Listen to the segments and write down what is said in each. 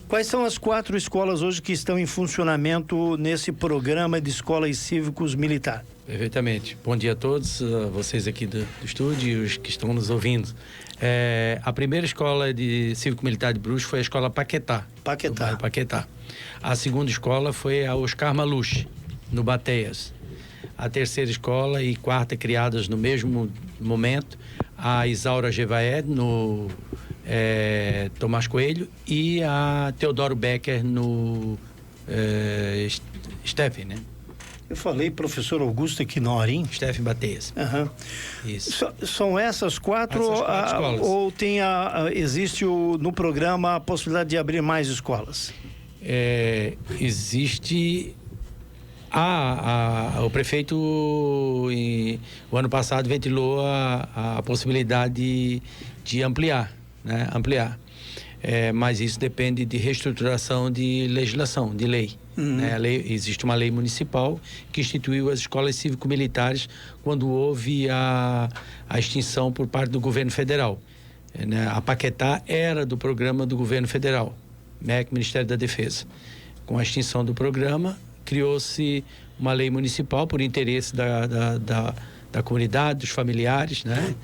Quais são as 4 escolas hoje que estão em funcionamento nesse programa de escolas cívicos militar? Perfeitamente. Bom dia a todos, vocês aqui do estúdio e os que estão nos ouvindo. A primeira escola de cívico-militar de Brusque foi a escola Paquetá. Paquetá. A segunda escola foi a Oscar Maluche, no Bateias. A terceira escola e quarta criadas no mesmo momento, a Isaura Gevaé, no Tomás Coelho, e a Teodoro Becker, no Stephen, né? Eu falei professor Augusto Equinorim. Stephen Bateias. Uhum. Isso. São essas 4, escolas. Ou existe no programa a possibilidade de abrir mais escolas? Existe... o prefeito, o ano passado, ventilou a possibilidade de ampliar, né? Mas isso depende de reestruturação de legislação, de lei. Né? Existe uma lei municipal que instituiu as escolas cívico-militares quando houve a extinção por parte do governo federal. Né? A Paquetá era do programa do governo federal, MEC, Ministério da Defesa. Com a extinção do programa, criou-se uma lei municipal por interesse da comunidade, dos familiares, né?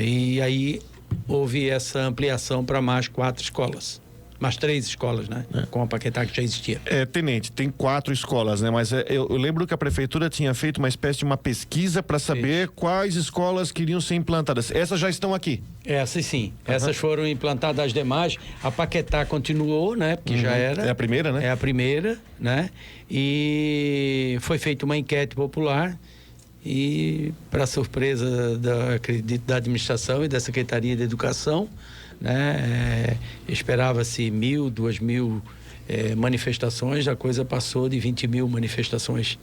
E aí houve essa ampliação para mais 4 escolas. Mais 3 escolas, né? Com a Paquetá que já existia. Tenente, tem 4 escolas, né? Mas eu lembro que a prefeitura tinha feito uma espécie de uma pesquisa para saber quais escolas queriam ser implantadas. Essas já estão aqui? Essas sim. Essas foram implantadas, as demais. A Paquetá continuou, né? Porque já era. É a primeira, né? É a primeira, né? E foi feita uma enquete popular e, para surpresa da administração e da Secretaria de Educação, né? Esperava-se 1.000, 2.000 manifestações, a coisa passou de 20.000 manifestações.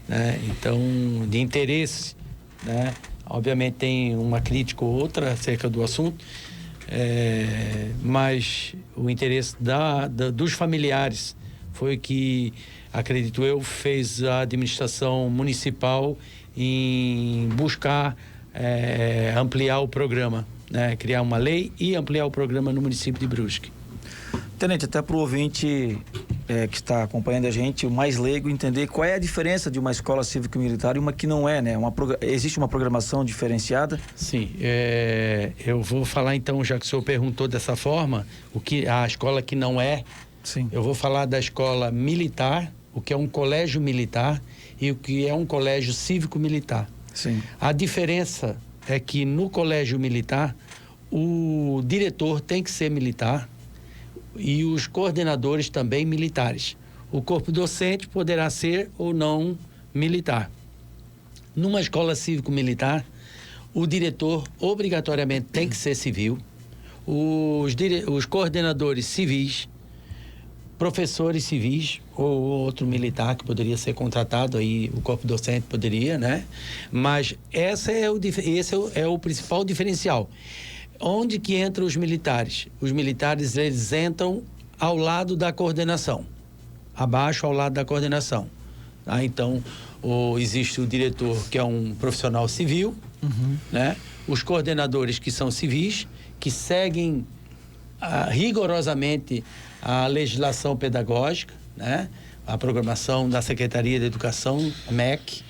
Né? Então, de interesse, né? Obviamente tem uma crítica ou outra acerca do assunto, mas o interesse dos familiares foi que, acredito eu, fez a administração municipal em buscar ampliar o programa, né? Criar uma lei e ampliar o programa no município de Brusque. Tenente, até para o ouvinte que está acompanhando a gente, o mais leigo, entender qual é a diferença de uma escola cívico-militar e uma que não é, né? Existe uma programação diferenciada? Sim, eu vou falar então, já que o senhor perguntou dessa forma, a escola que não é. Sim. Eu vou falar da escola militar, o que é um colégio militar e o que é um colégio cívico-militar. Sim. A diferença é que no colégio militar, o diretor tem que ser militar e os coordenadores também militares. O corpo docente poderá ser ou não militar. Numa escola cívico-militar, o diretor obrigatoriamente tem que ser civil, os coordenadores civis, professores civis ou outro militar que poderia ser contratado, aí o corpo docente poderia, né? Mas esse é o principal diferencial. Onde que entram os militares? Os militares, eles entram ao lado da coordenação, abaixo ao lado da coordenação. Tá? Então, existe o diretor, que é um profissional civil, né? Os coordenadores, que são civis, que seguem rigorosamente a legislação pedagógica, né? A programação da Secretaria de Educação, a MEC,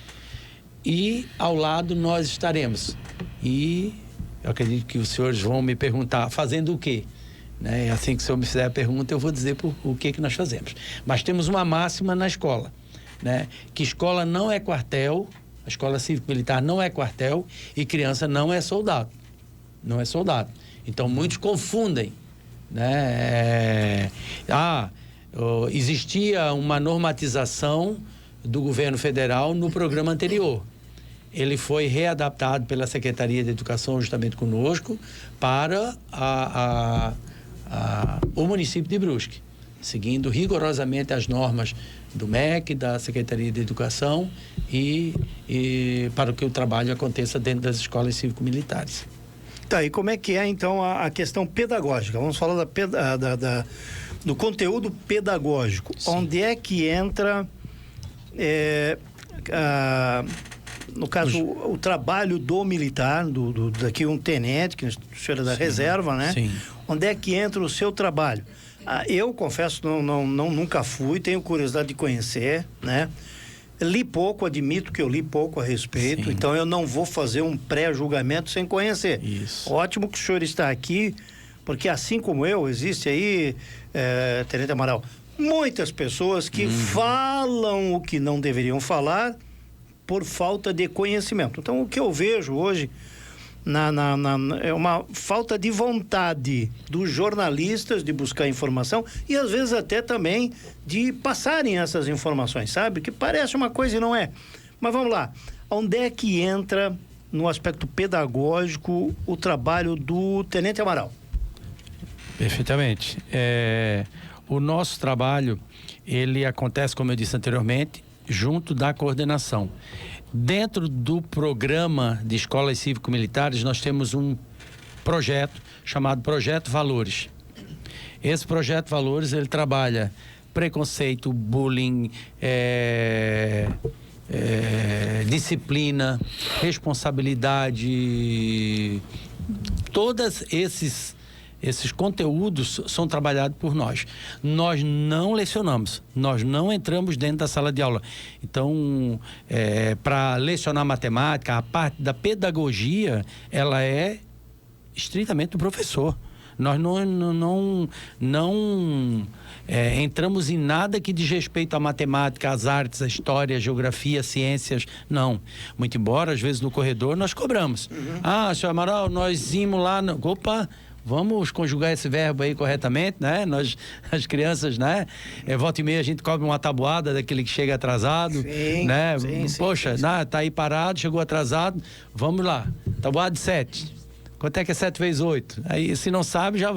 e ao lado nós estaremos. E eu acredito que os senhores vão me perguntar, fazendo o quê? Né? Assim que o senhor me fizer a pergunta, eu vou dizer o que nós fazemos. Mas temos uma máxima na escola, né? Que escola não é quartel, a escola cívico-militar não é quartel e criança não é soldado. Não é soldado. Então, muitos confundem, né? Existia uma normatização do governo federal no programa anterior. Ele foi readaptado pela Secretaria de Educação, justamente conosco, para o município de Brusque, seguindo rigorosamente as normas do MEC, da Secretaria de Educação e para que o trabalho aconteça dentro das escolas cívico-militares. Tá, e como é que é então a questão pedagógica? Vamos falar do conteúdo pedagógico. Sim. Onde é que entra, no caso, o trabalho do militar, daqui um tenente, que o senhor é da reserva, né? Sim. Onde é que entra o seu trabalho? Eu confesso, nunca fui, tenho curiosidade de conhecer, né? Li pouco, admito que eu li pouco a respeito, Sim. então eu não vou fazer um pré-julgamento sem conhecer. Isso. Ótimo que o senhor está aqui, porque assim como eu, existe aí, Tenente Amaral, muitas pessoas que falam o que não deveriam falar por falta de conhecimento. Então, o que eu vejo hoje é uma falta de vontade dos jornalistas de buscar informação e às vezes até também de passarem essas informações, sabe? Que parece uma coisa e não é. Mas vamos lá, onde é que entra no aspecto pedagógico o trabalho do Tenente Amaral? Perfeitamente. O nosso trabalho, ele acontece, como eu disse anteriormente, junto da coordenação. Dentro do programa de escolas cívico-militares, nós temos um projeto chamado Projeto Valores. Esse Projeto Valores, ele trabalha preconceito, bullying, disciplina, responsabilidade, todos esses conteúdos são trabalhados por nós. Nós não lecionamos, nós não entramos dentro da sala de aula. Então, para lecionar matemática, a parte da pedagogia, ela é estritamente do professor. Nós não entramos em nada que diz respeito à matemática, às artes, à história, à geografia, ciências, não. Muito embora, às vezes, no corredor, nós cobramos. Senhor Amaral, nós íamos lá... Opa... Vamos conjugar esse verbo aí corretamente, né? Nós, as crianças, né? Volta e meia a gente cobra uma tabuada daquele que chega atrasado, sim, né? Sim, Poxa, sim. Tá aí parado, chegou atrasado, vamos lá. Tabuada de 7. Quanto é que é 7 vezes 8? Aí, se não sabe, já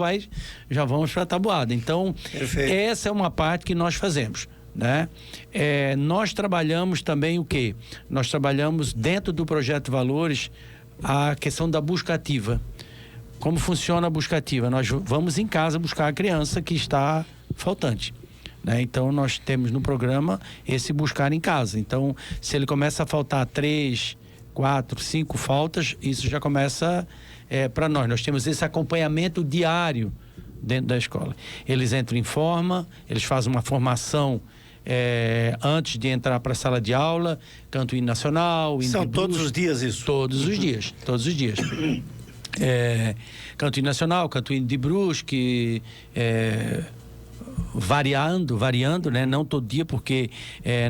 vamos para a tabuada. Então, Perfeito. Essa é uma parte que nós fazemos, né? Nós trabalhamos também o quê? Nós trabalhamos dentro do Projeto Valores a questão da busca ativa. Como funciona a busca ativa? Nós vamos em casa buscar a criança que está faltante, né? Então, nós temos no programa esse buscar em casa. Então, se ele começa a faltar 3, 4, 5 faltas, isso já começa para nós. Nós temos esse acompanhamento diário dentro da escola. Eles entram em forma, eles fazem uma formação antes de entrar para a sala de aula, canto hino nacional... São todos os dias isso? Todos os dias. Canto hino nacional, canto hino de Brusque, variando, né? Não todo dia, porque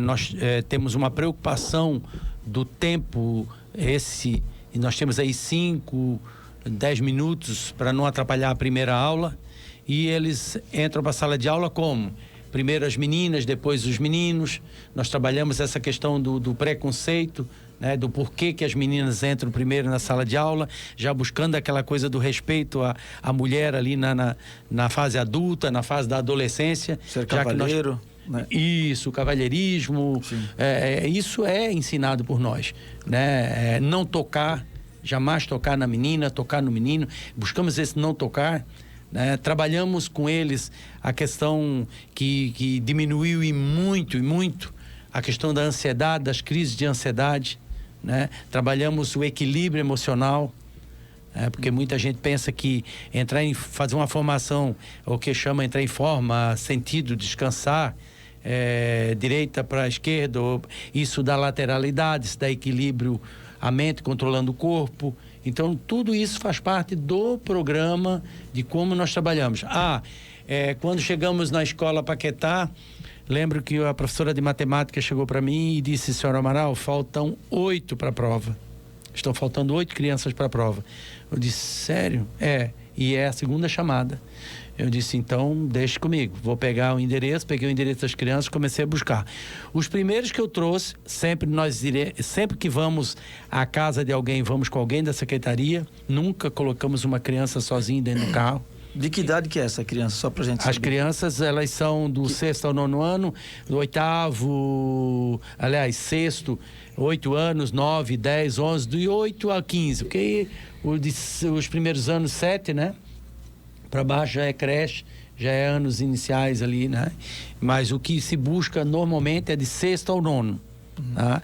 nós temos uma preocupação do tempo e nós temos aí 5, 10 minutos para não atrapalhar a primeira aula, e eles entram para a sala de aula como? Primeiro as meninas, depois os meninos. Nós trabalhamos essa questão do preconceito, né, do porquê que as meninas entram primeiro na sala de aula, já buscando aquela coisa do respeito à mulher ali na fase adulta, na fase da adolescência. Ser cavalheiro, né? Isso, o cavalheirismo, isso é ensinado por nós, né? Não tocar, jamais tocar na menina, tocar no menino, buscamos esse não tocar, né? Trabalhamos com eles a questão que diminuiu e muito a questão da ansiedade, das crises de ansiedade, né? Trabalhamos o equilíbrio emocional, porque muita gente pensa que fazer uma formação, o que chama entrar em forma, sentido, descansar, direita para a esquerda, isso dá lateralidade, isso dá equilíbrio, a mente controlando o corpo. Então, tudo isso faz parte do programa de como nós trabalhamos. Quando chegamos na escola Paquetá, lembro que a professora de matemática chegou para mim e disse: senhor Amaral, faltam 8 para a prova. Estão faltando 8 crianças para a prova. Eu disse: sério? E é a segunda chamada. Eu disse: então, deixe comigo. Vou pegar o endereço, peguei o endereço das crianças, comecei a buscar. Os primeiros que eu trouxe, sempre que vamos à casa de alguém, vamos com alguém da secretaria, nunca colocamos uma criança sozinha dentro do carro. De que idade que é essa criança? Só pra gente saber. As crianças, elas são do 6º ao 9º ano, do 6º, 8 anos, 9, 10, 11, de 8 a 15, porque os primeiros anos, 7, né? Para baixo já é creche, já é anos iniciais ali, né? Mas o que se busca normalmente é de 6º ao 9º, tá?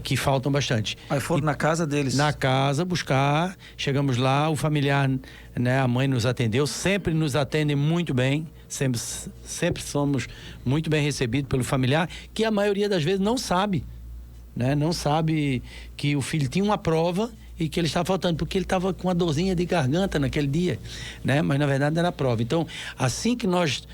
Que faltam bastante. Aí foram na casa deles? Na casa, buscar, chegamos lá, o familiar, né, a mãe nos atendeu, sempre nos atendem muito bem, Sempre somos muito bem recebidos pelo familiar, que a maioria das vezes não sabe, né? Não sabe que o filho tinha uma prova e que ele estava faltando, porque ele estava com uma dorzinha de garganta naquele dia, né? Mas na verdade era a prova. Então, assim que nós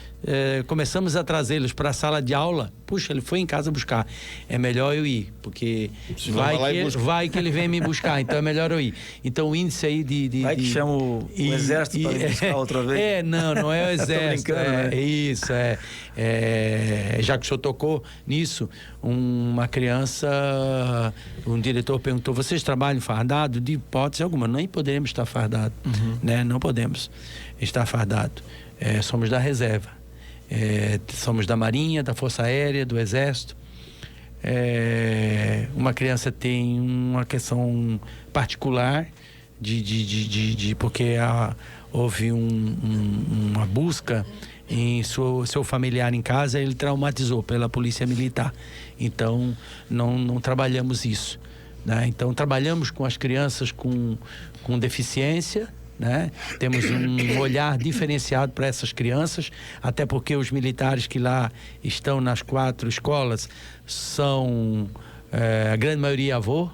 começamos a trazê-los para a sala de aula, puxa, ele foi em casa buscar, é melhor eu ir, porque vai que ele vem me buscar, então é melhor eu ir. Então o índice aí vai que chama o exército para me buscar outra vez. Não é o exército. Né? Isso, já que o senhor tocou nisso, uma criança, um diretor perguntou, vocês trabalham fardado? De hipótese alguma, nem poderemos estar fardado, né? Não podemos estar fardado. Somos da reserva. Somos da Marinha, da Força Aérea, do Exército. Uma criança tem uma questão particular porque houve uma busca em seu familiar em casa, ele traumatizou pela polícia militar. Então não trabalhamos isso, né? Então trabalhamos com as crianças com deficiência, né? Temos um olhar diferenciado para essas crianças, até porque os militares que lá estão nas 4 escolas são a grande maioria avô,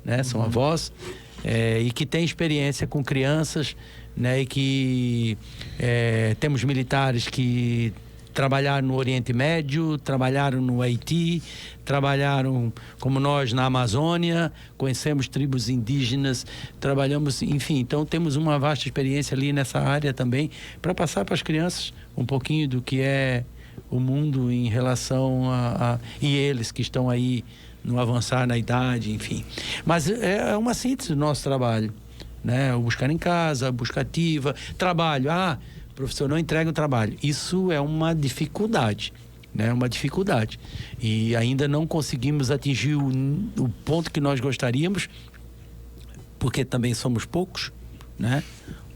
né? São avós, e que têm experiência com crianças, né? E que temos militares que trabalharam no Oriente Médio, trabalharam no Haiti, trabalharam como nós na Amazônia, conhecemos tribos indígenas, trabalhamos, enfim, então temos uma vasta experiência ali nessa área também, para passar para as crianças um pouquinho do que é o mundo em relação e eles que estão aí no avançar na idade, enfim. Mas é uma síntese do nosso trabalho, né? O buscar em casa, a busca ativa, trabalho, o professor não entrega o trabalho. Isso é uma dificuldade, né? Uma dificuldade. E ainda não conseguimos atingir o ponto que nós gostaríamos, porque também somos poucos, né?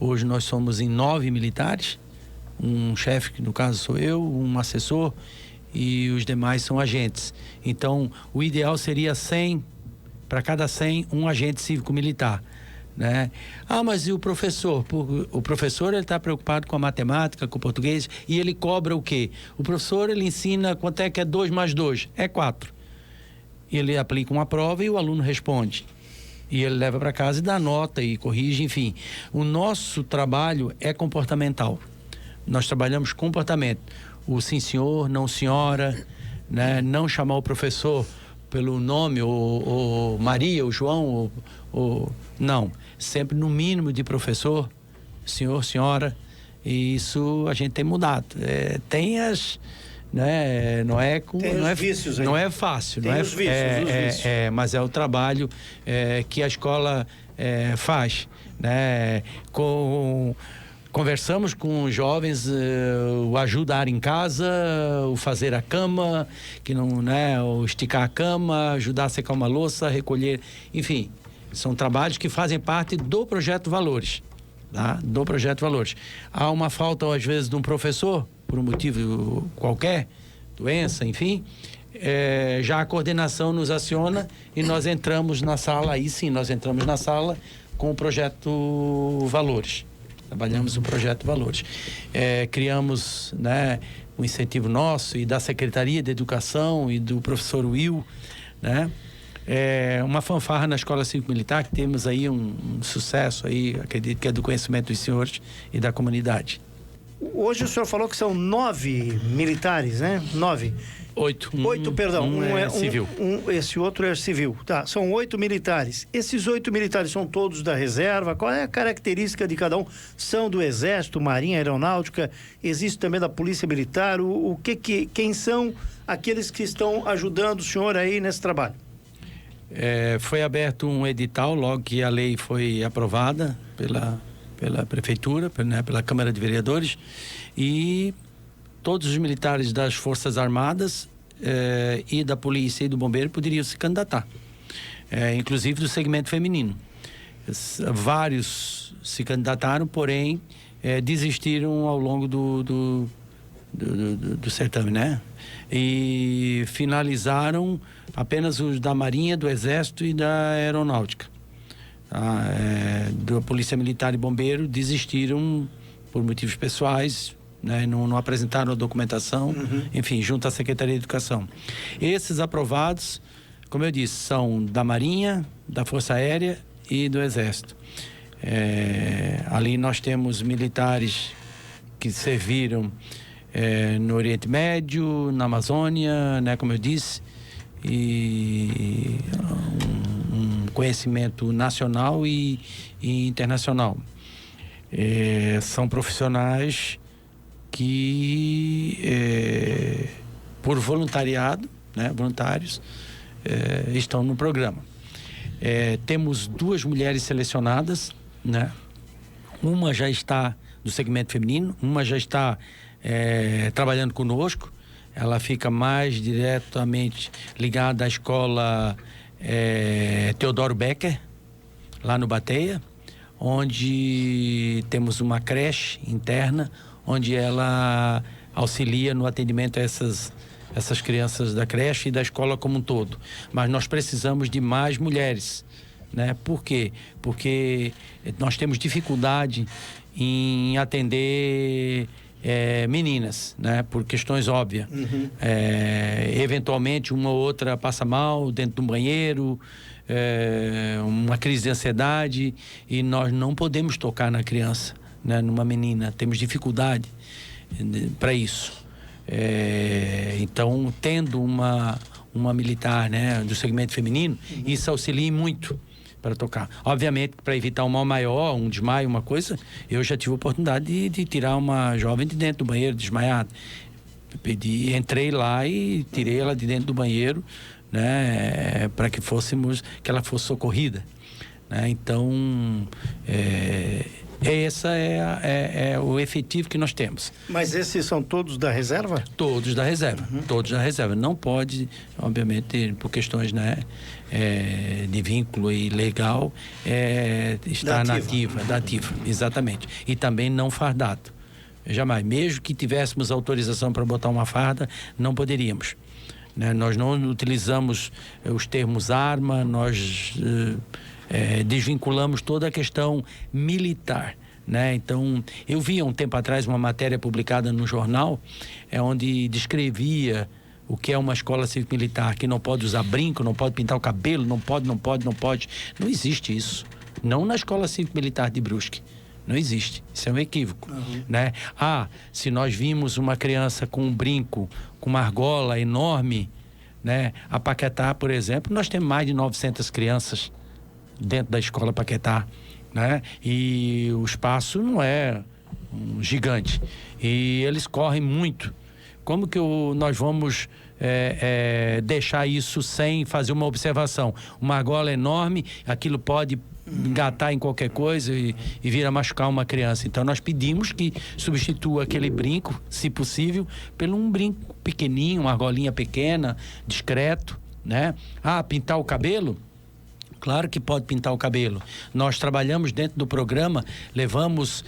Hoje nós somos em 9 militares, um chefe, que no caso sou eu, um assessor, e os demais são agentes. Então, o ideal seria 100, para cada 100, um agente cívico-militar, né? Mas e o professor? O professor, ele está preocupado com a matemática, com o português, e ele cobra o quê? O professor, ele ensina quanto é que é 2 mais 2, é 4. Ele aplica uma prova e o aluno responde. E ele leva para casa e dá nota e corrige, enfim. O nosso trabalho é comportamental. Nós trabalhamos comportamento. O sim senhor, não senhora, né? Não chamar o professor pelo nome, ou Maria, ou João, não. Sempre no mínimo de professor, senhor, senhora, e isso a gente tem mudado. Tem as, né? Não é vícios aí. Não é fácil, tem os vícios. Mas é o trabalho que a escola faz, né? Conversamos com os jovens, o ajudar em casa, o fazer a cama, que não, né? O esticar a cama, ajudar a secar uma louça, recolher, enfim. São trabalhos que fazem parte do Projeto Valores, tá? Do Projeto Valores. Há uma falta, às vezes, de um professor, por um motivo qualquer, doença, enfim, já a coordenação nos aciona e nós entramos na sala, aí sim, nós entramos na sala com o Projeto Valores. Trabalhamos o Projeto Valores. Criamos, né, um incentivo nosso e da Secretaria de Educação e do professor Will, né? Uma fanfarra na Escola Cívico-Militar, que temos aí um sucesso aí, acredito que é do conhecimento dos senhores e da comunidade. Hoje o senhor falou que são 9 militares, né? 9. 8. 8, perdão. Um é civil. Esse outro é civil. Tá, são 8 militares. Esses 8 militares são todos da reserva? Qual é a característica de cada um? São do Exército, Marinha, Aeronáutica? Existe também da Polícia Militar? Quem são aqueles que estão ajudando o senhor aí nesse trabalho? Foi aberto um edital logo que a lei foi aprovada pela Prefeitura, pela Câmara de Vereadores, e todos os militares das Forças Armadas e da Polícia e do Bombeiro poderiam se candidatar, inclusive do segmento feminino. Vários se candidataram, porém desistiram ao longo do certame, né? E finalizaram apenas os da Marinha, do Exército e da Aeronáutica. Da Polícia Militar e Bombeiro desistiram por motivos pessoais, né? Não apresentaram a documentação, enfim, junto à Secretaria de Educação. Esses aprovados, como eu disse, são da Marinha, da Força Aérea e do Exército. Ali nós temos militares que serviram no Oriente Médio, na Amazônia, né, como eu disse, e um conhecimento nacional e internacional. São profissionais que, por voluntariado, né, voluntários, estão no programa. Temos 2 mulheres selecionadas, né? Uma já está do segmento feminino, uma já está trabalhando conosco. Ela fica mais diretamente ligada à escola Teodoro Becker, lá no Bateia, onde temos uma creche interna, onde ela auxilia no atendimento a essas crianças da creche e da escola como um todo. Mas nós precisamos de mais mulheres, né? Por quê? Porque nós temos dificuldade em atender meninas, né? Por questões óbvias. Eventualmente uma ou outra passa mal dentro do banheiro, uma crise de ansiedade, e nós não podemos tocar na criança, né? Numa menina, temos dificuldade para isso. Então, tendo uma militar, né, do segmento feminino, isso auxilia muito para tocar. Obviamente, para evitar um mal maior, um desmaio, uma coisa, eu já tive a oportunidade de tirar uma jovem de dentro do banheiro, desmaiada. Entrei lá e tirei ela de dentro do banheiro, né, para que ela fosse socorrida, né? Então, essa é o efetivo que nós temos. Mas esses são todos da reserva? Todos da reserva, todos da reserva. Não pode, obviamente, por questões, né, de vínculo e legal, estar da ativa, exatamente. E também não fardado. Jamais. Mesmo que tivéssemos autorização para botar uma farda, não poderíamos, né? Nós não utilizamos os termos arma, nós desvinculamos toda a questão militar, né? Então, eu vi há um tempo atrás uma matéria publicada no jornal, onde descrevia o que é uma escola cívico-militar, que não pode usar brinco, não pode pintar o cabelo, não pode. Não existe isso. Não na escola cívico-militar de Brusque. Não existe. Isso é um equívoco, né? Se nós vimos uma criança com um brinco, com uma argola enorme, né? A Paquetá, por exemplo, nós temos mais de 900 crianças dentro da escola Paquetá, né? E o espaço não é gigante. E eles correm muito. Como que nós vamos deixar isso sem fazer uma observação? Uma argola enorme, aquilo pode engatar em qualquer coisa e vir a machucar uma criança. Então nós pedimos que substitua aquele brinco, se possível, por um brinco pequenininho, uma argolinha pequena, discreto, né? Pintar o cabelo? Claro que pode pintar o cabelo. Nós trabalhamos dentro do programa, levamos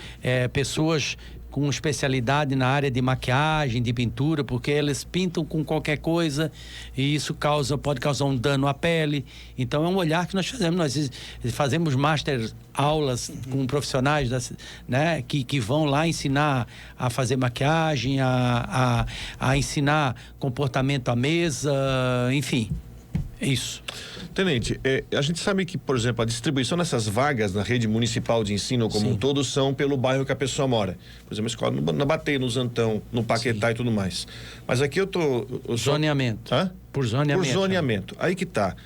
pessoas com especialidade na área de maquiagem, de pintura, porque eles pintam com qualquer coisa e isso pode causar um dano à pele. Então é um olhar que nós fazemos. Nós fazemos master aulas com profissionais, né, que vão lá ensinar a fazer maquiagem, a ensinar comportamento à mesa, enfim, isso. Tenente, a gente sabe que, por exemplo, a distribuição dessas vagas na rede municipal de ensino como um todo são pelo bairro que a pessoa mora. Por exemplo, a escola na Bateia, no Zantão, no Paquetá e tudo mais. Mas aqui eu zoneamento. Por zoneamento. Aí que tá.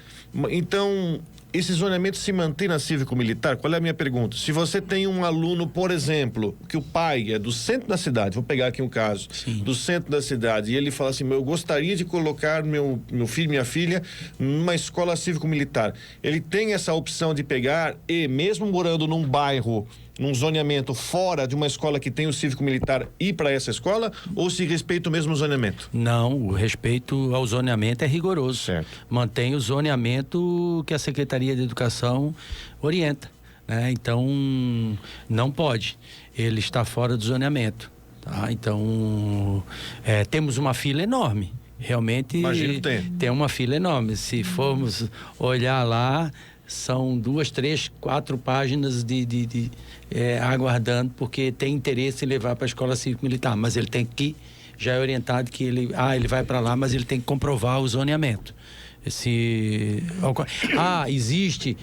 Então, esse zoneamento se mantém na cívico-militar? Qual é a minha pergunta? Se você tem um aluno, por exemplo, que o pai é do centro da cidade, vou pegar aqui um caso, do centro da cidade, e ele fala assim, eu gostaria de colocar meu filho, minha filha, numa escola cívico-militar. Ele tem essa opção de pegar e, mesmo morando num bairro, num zoneamento fora de uma escola que tem o cívico-militar, ir para essa escola, ou se respeita o mesmo zoneamento? Não, o respeito ao zoneamento é rigoroso. Certo. Mantém o zoneamento que a Secretaria de Educação orienta, né? Então, não pode. Ele está fora do zoneamento, tá? Então, temos uma fila enorme. Realmente, imagino que tem uma fila enorme. Se formos olhar lá, são 2, 3, 4 páginas aguardando, porque tem interesse em levar para a escola cívico-militar, mas ele tem que, já é orientado que ele vai para lá, mas ele tem que comprovar o zoneamento. Existe,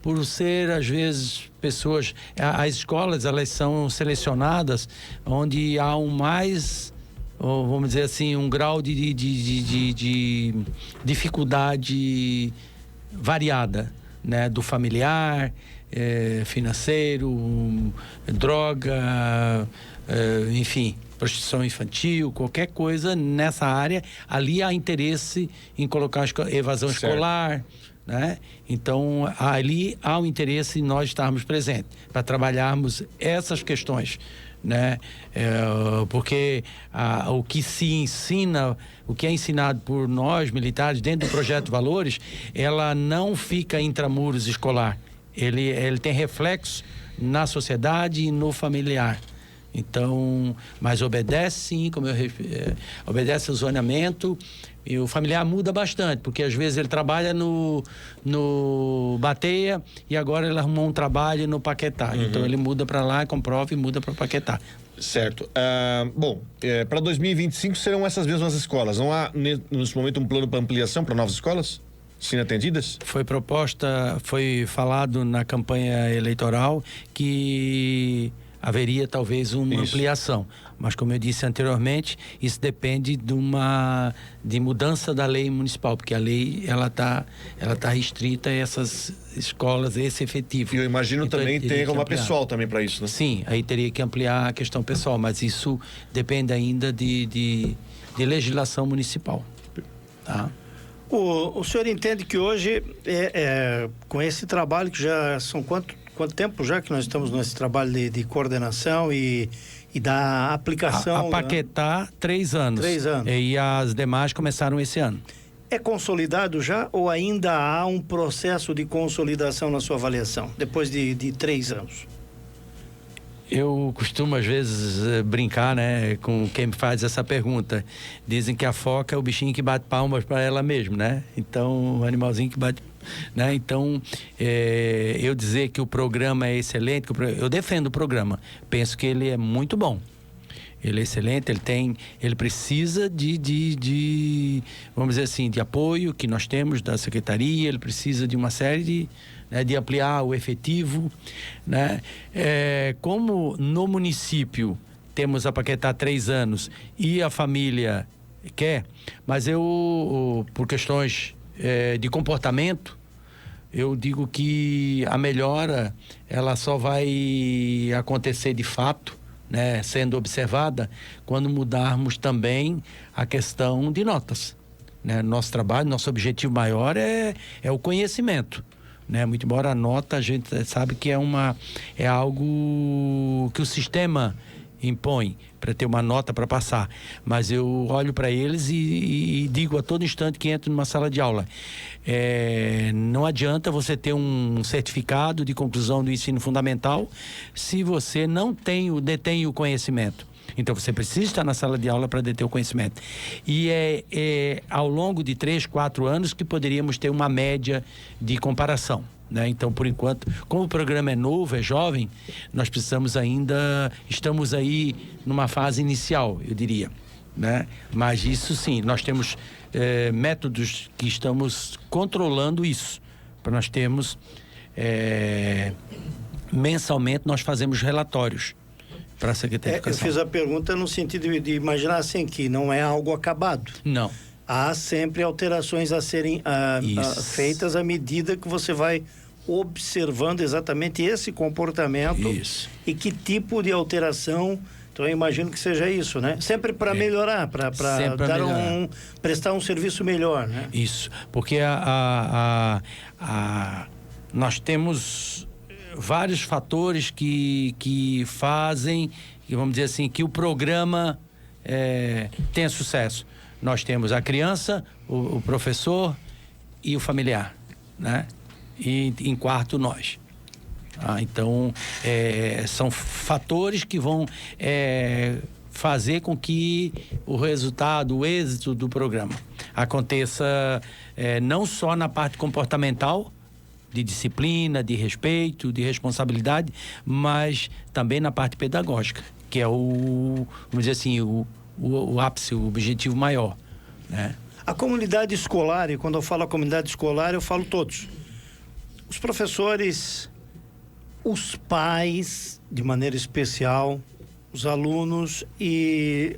por ser, às vezes, pessoas... As escolas, elas são selecionadas onde há vamos dizer assim, um grau de dificuldade variada, né? Do familiar, financeiro, droga, enfim, prostituição infantil, qualquer coisa nessa área. Ali há interesse em colocar evasão escolar, né? Então, ali há um interesse em nós estarmos presentes para trabalharmos essas questões, né? Porque o que se ensina, o que é ensinado por nós militares dentro do projeto Valores, ela não fica intramuros escolar. Ele tem reflexo na sociedade e no familiar. Então, mas obedece sim, obedece ao zoneamento, e o familiar muda bastante, porque às vezes ele trabalha no Bateia e agora ele arrumou um trabalho no Paquetá. Então ele muda para lá, comprova e muda para Paquetá. Certo. Para 2025 serão essas mesmas escolas. Não há, nesse momento, um plano para ampliação para novas escolas? Sendo atendidas? Foi falado na campanha eleitoral que haveria talvez uma ampliação, mas como eu disse anteriormente, isso depende de mudança da lei municipal, porque a lei ela tá restrita a essas escolas, esse efetivo. E eu imagino então, também tem uma pessoal também para isso, né? Sim, aí teria que ampliar a questão pessoal, mas isso depende ainda de legislação municipal, tá? O senhor entende que hoje, com esse trabalho que já são quanto tempo já que nós estamos nesse trabalho de coordenação e da aplicação? A Paquetá, 3 anos. 3 anos. E as demais começaram esse ano. É consolidado já ou ainda há um processo de consolidação na sua avaliação, depois de 3 anos? Eu costumo, às vezes, brincar, né, com quem me faz essa pergunta. Dizem que a foca é o bichinho que bate palmas para ela mesmo, né? Então, o animalzinho que bate... Né? Então, eu dizer que o programa é excelente, eu defendo o programa. Penso que ele é muito bom. Ele é excelente, ele precisa vamos dizer assim, de apoio que nós temos da secretaria, ele precisa de uma série de ampliar o efetivo, né? Como no município temos a Paquetá há 3 anos e a família quer, mas eu, por questões de comportamento, eu digo que a melhora ela só vai acontecer de fato, né, sendo observada, quando mudarmos também a questão de notas, né? Nosso trabalho, nosso objetivo maior é o conhecimento, né? Muito embora a nota, a gente sabe que é algo que o sistema impõe para ter uma nota para passar, mas eu olho para eles e digo a todo instante que entro numa sala de aula, não adianta você ter um certificado de conclusão do ensino fundamental se você não detém o conhecimento. Então você precisa estar na sala de aula para deter o conhecimento. E ao longo de 3, 4 anos que poderíamos ter uma média de comparação, né? Então, por enquanto, como o programa é novo, é jovem, nós estamos aí numa fase inicial, eu diria, né? Mas isso sim, nós temos métodos que estamos controlando isso, para nós termos mensalmente nós fazemos relatórios para a Secretaria de Educação. Eu fiz a pergunta no sentido de imaginar assim, que não é algo acabado. Não. Há sempre alterações a serem feitas à medida que você vai observando exatamente esse comportamento. Isso. E que tipo de alteração. Então eu imagino que seja isso, né? Sempre para melhorar, para prestar um serviço melhor, né? Isso, porque nós temos vários fatores que fazem, vamos dizer assim, que o programa tenha sucesso. Nós temos a criança, o professor e o familiar, né? E em quarto nós. Então, são fatores que vão fazer com que o resultado, o êxito do programa aconteça não só na parte comportamental, de disciplina, de respeito, de responsabilidade, mas também na parte pedagógica, que é vamos dizer assim, o ápice, o objetivo maior, né? A comunidade escolar, e quando eu falo a comunidade escolar, eu falo todos. Os professores, os pais, de maneira especial, os alunos e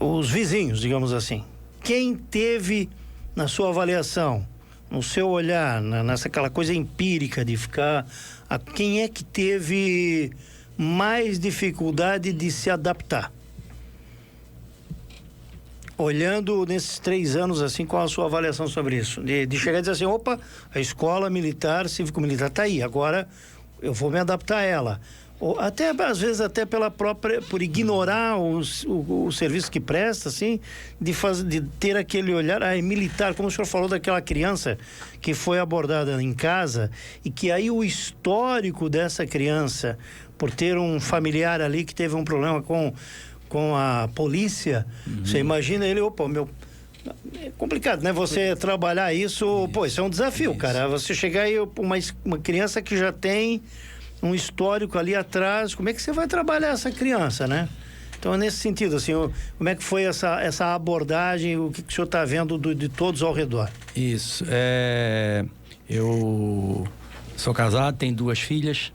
os vizinhos, digamos assim. Quem teve na sua avaliação, no seu olhar, nessa aquela coisa empírica de ficar... Quem é que teve mais dificuldade de se adaptar? Olhando nesses 3 anos, assim, qual a sua avaliação sobre isso? De chegar e dizer assim, opa, a escola militar, cívico-militar está aí, agora eu vou me adaptar a ela. Ou até, às vezes, até por ignorar o serviço que presta, assim, de ter aquele olhar, militar, como o senhor falou daquela criança que foi abordada em casa, e que aí o histórico dessa criança, por ter um familiar ali que teve um problema com a polícia, você imagina ele, é complicado, né? Você trabalhar isso, isso é um desafio, cara. Você chegar aí, uma criança que já tem um histórico ali atrás, como é que você vai trabalhar essa criança, né? Então, é nesse sentido, assim, como é que foi essa abordagem, o que o senhor está vendo de todos ao redor? Isso, eu sou casado, tenho 2 filhas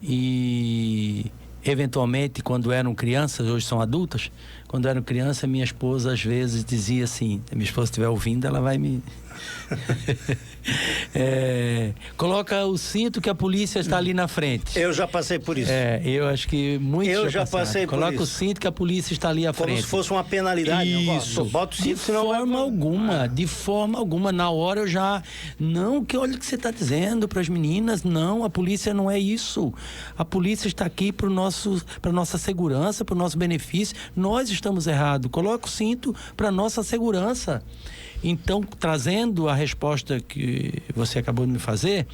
e, eventualmente, quando eram crianças, hoje são adultas, quando eram crianças, minha esposa às vezes dizia assim, se minha esposa estiver ouvindo, ela vai me... coloca o cinto que a polícia está ali na frente. Eu já passei por isso. Eu acho que muitos eu já passei por isso. Coloca o cinto que a polícia está ali à frente. Como se fosse uma penalidade. Isso. Bota o cinto, de forma alguma. Na hora eu já... Não, olha o que você está dizendo para as meninas. Não, a polícia não é isso. A polícia está aqui para nossa segurança, para o nosso benefício. Nós estamos errados. Coloca o cinto para nossa segurança. Então, trazendo a resposta que você acabou de me fazer,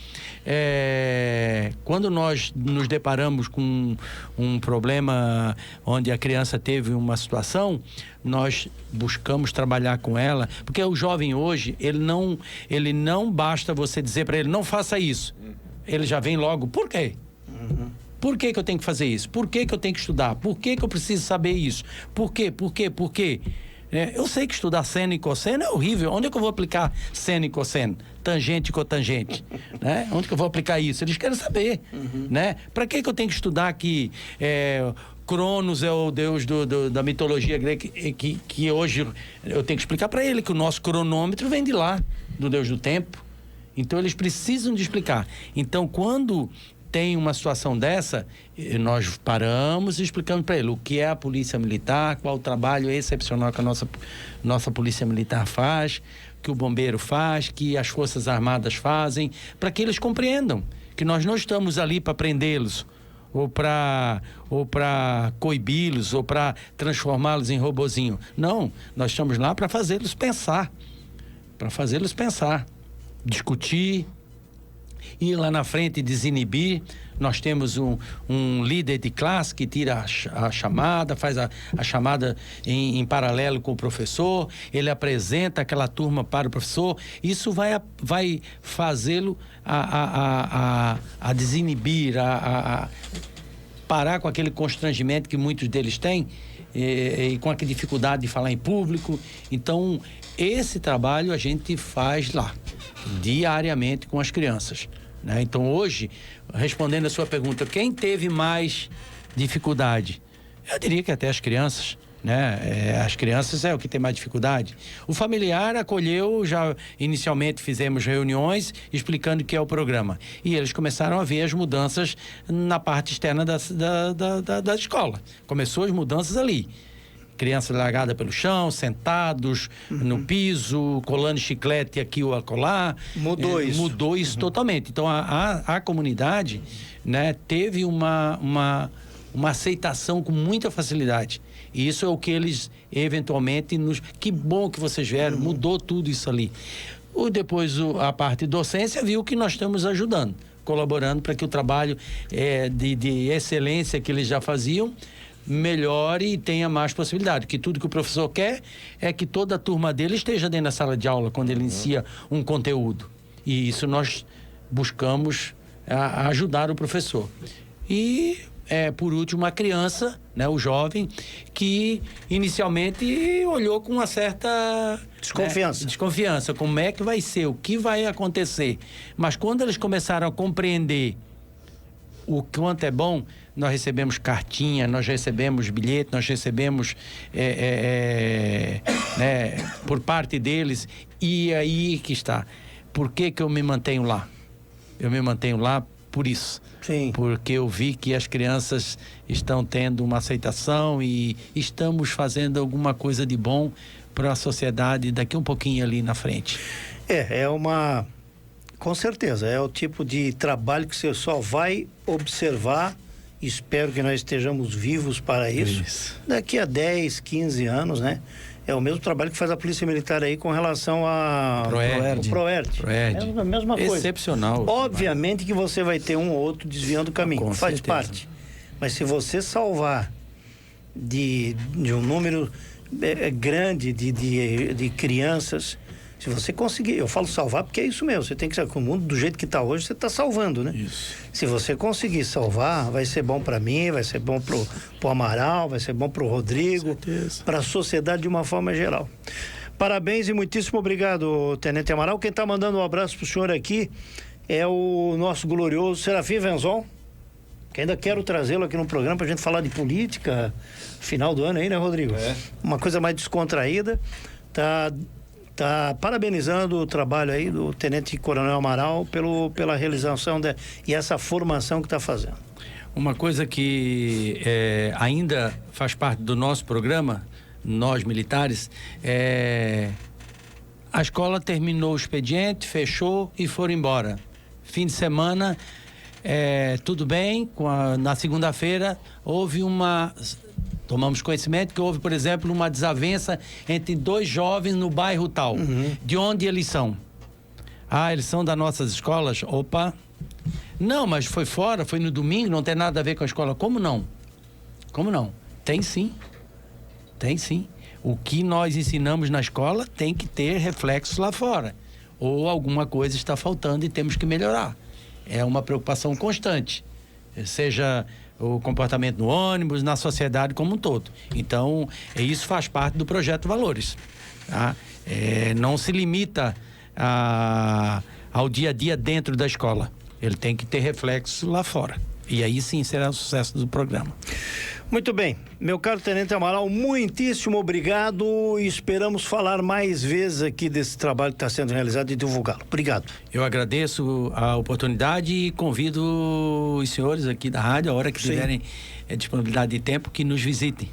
quando nós nos deparamos com um problema onde a criança teve uma situação, nós buscamos trabalhar com ela, porque o jovem hoje, ele não basta você dizer para ele, não faça isso. Ele já vem logo, por quê? Por que eu tenho que fazer isso? Por que eu tenho que estudar? Por que eu preciso saber isso? Por quê? Por quê? Por quê? Eu sei que estudar seno e cosseno é horrível. Onde é que eu vou aplicar seno e cosseno? Tangente e cotangente, né? Onde que eu vou aplicar isso? Eles querem saber, né? Para que eu tenho que estudar que Cronos é o deus da mitologia grega, que hoje eu tenho que explicar para ele que o nosso cronômetro vem de lá, do deus do tempo. Então eles precisam de explicar. Então, quando tem uma situação dessa, nós paramos e explicamos para ele o que é a polícia militar, qual o trabalho excepcional que a nossa polícia militar faz, que o bombeiro faz, que as forças armadas fazem, para que eles compreendam que nós não estamos ali para prendê-los ou para coibi-los ou para transformá-los em robozinho. Não, nós estamos lá para fazê-los pensar, discutir, ir lá na frente e desinibir. Nós temos um líder de classe que tira a chamada, faz a chamada em paralelo com o professor, ele apresenta aquela turma para o professor. Isso vai fazê-lo a desinibir, a parar com aquele constrangimento que muitos deles têm e com aquela dificuldade de falar em público. Então, esse trabalho a gente faz lá, diariamente com as crianças, né? Então, hoje, respondendo a sua pergunta, quem teve mais dificuldade? Eu diria que até as crianças, né? As crianças é o que tem mais dificuldade. O familiar acolheu, já inicialmente fizemos reuniões explicando o que é o programa. E eles começaram a ver as mudanças na parte externa da escola. Começou as mudanças ali. Criança largada pelo chão, sentados no piso, colando chiclete aqui ou acolá. Mudou isso totalmente. Então, a comunidade, né, teve uma aceitação com muita facilidade. E isso é o que eles, eventualmente, que bom que vocês vieram, mudou tudo isso ali. Depois, a parte docência viu que nós estamos ajudando, colaborando para que o trabalho de excelência que eles já faziam melhore e tenha mais possibilidade, que tudo que o professor quer é que toda a turma dele esteja dentro da sala de aula quando ele inicia um conteúdo. E isso nós buscamos ajudar o professor. E, por último, a criança, né, o jovem, que inicialmente olhou com uma certa desconfiança. Como é que vai ser? O que vai acontecer? Mas quando eles começaram a compreender o quanto é bom, nós recebemos cartinha, nós recebemos bilhete, nós recebemos por parte deles. E aí que está. Por que eu me mantenho lá? Eu me mantenho lá por isso. Sim. Porque eu vi que as crianças estão tendo uma aceitação e estamos fazendo alguma coisa de bom para a sociedade daqui um pouquinho ali na frente. Com certeza, é o tipo de trabalho que você só vai observar, espero que nós estejamos vivos para isso. Daqui a 10, 15 anos, né? É o mesmo trabalho que faz a Polícia Militar aí com relação a Proerd. É a mesma coisa. Excepcional. Obviamente que você vai ter um ou outro desviando o caminho, faz parte. Mas se você salvar de um número grande de crianças, se você conseguir, eu falo salvar porque é isso mesmo, você tem que saber que o mundo do jeito que está hoje, você está salvando, né? Isso. Se você conseguir salvar, vai ser bom para mim, vai ser bom pro Amaral, vai ser bom pro Rodrigo, para a sociedade de uma forma geral. Parabéns e muitíssimo obrigado, Tenente Amaral. Quem está mandando um abraço pro senhor aqui é o nosso glorioso Serafim Venzon, que ainda quero trazê-lo aqui no programa para a gente falar de política, final do ano aí, né, Rodrigo? Uma coisa mais descontraída. Tá parabenizando o trabalho aí do Tenente Coronel Amaral pela realização e essa formação que está fazendo. Uma coisa que ainda faz parte do nosso programa, nós militares, a escola terminou o expediente, fechou e foram embora. Fim de semana, tudo bem, na segunda-feira tomamos conhecimento que houve, por exemplo, uma desavença entre 2 jovens no bairro tal. De onde eles são? Eles são das nossas escolas? Opa! Não, mas foi fora, foi no domingo, não tem nada a ver com a escola. Como não? Como não? Tem sim. Tem sim. O que nós ensinamos na escola tem que ter reflexo lá fora. Ou alguma coisa está faltando e temos que melhorar. É uma preocupação constante. Seja o comportamento no ônibus, na sociedade como um todo. Então, isso faz parte do projeto Valores. Tá? Não se limita ao dia a dia dentro da escola. Ele tem que ter reflexo lá fora. E aí sim será o sucesso do programa. Muito bem. Meu caro Tenente Amaral, muitíssimo obrigado e esperamos falar mais vezes aqui desse trabalho que está sendo realizado e divulgá-lo. Obrigado. Eu agradeço a oportunidade e convido os senhores aqui da rádio, a hora que tiverem disponibilidade de tempo, que nos visitem.